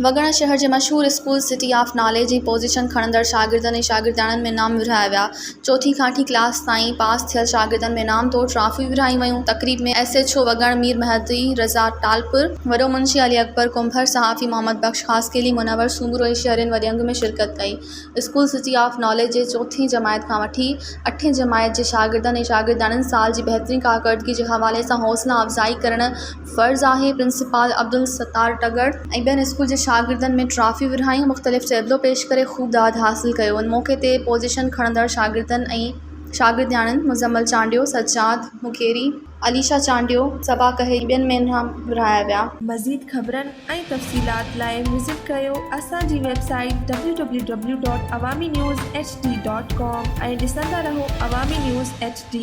वगण शहर के मशहूर स्कूल सिटी ऑफ नॉलेज जी पोजीशन खणंदड़ शागिर्दनि ऐं शागिर्दियाणनि में नाम विरहाया विया। चौथी खां 8ठी क्लास ताईं पास थियल शागिर्दनि में नाम तौर ट्रॉफी विरहाई वयूं। तकरीब में SHO वगण मीर महदी रज़ा टालपुर, वॾो मुंशी अली अकबर कुंभर, सहाफ़ी मोहम्मद बख्श ख़ासकेली मुनवर सूमरो शहरनि वॾे अंग में शिरकत कई। स्कूल सिटी ऑफ नॉलेज जे चौथीं जमायत खां वठी 8हीं जमायत जे शागिर्दनि ऐं शागिर्दियाणनि साल जी बहितरीन कारकर्दगी जे हवाले सां हौसला अफ़ज़ाई करण फ़र्ज़ आहे। प्रिंसिपाल अब्दुल सत्तार टगर ऐं ॿियनि स्कूल जे शागिर्दनि में ट्रॉफी विरहाई, मुख़्तलिफ़ चइबलो पेश करे ख़ूब दाद हासिल कयो। उन मौक़े ते पोजीशन खणंदड़ शागिर्दनि ऐं शागिर्दियाणनि मुज़म्मल चांडियो, सज्जाद मुकेरी, अलीशा चांडियो, सबा कहे ॿियनि में इनाम विरहाया विया। मज़ीद ख़बरनि ऐं तफ़सीलात लाइ विज़िट कयो असांजी वेबसाइट www.awamiNewsHD.com ऐं ॾिसंदा रहो अवामी न्यूज़ HD।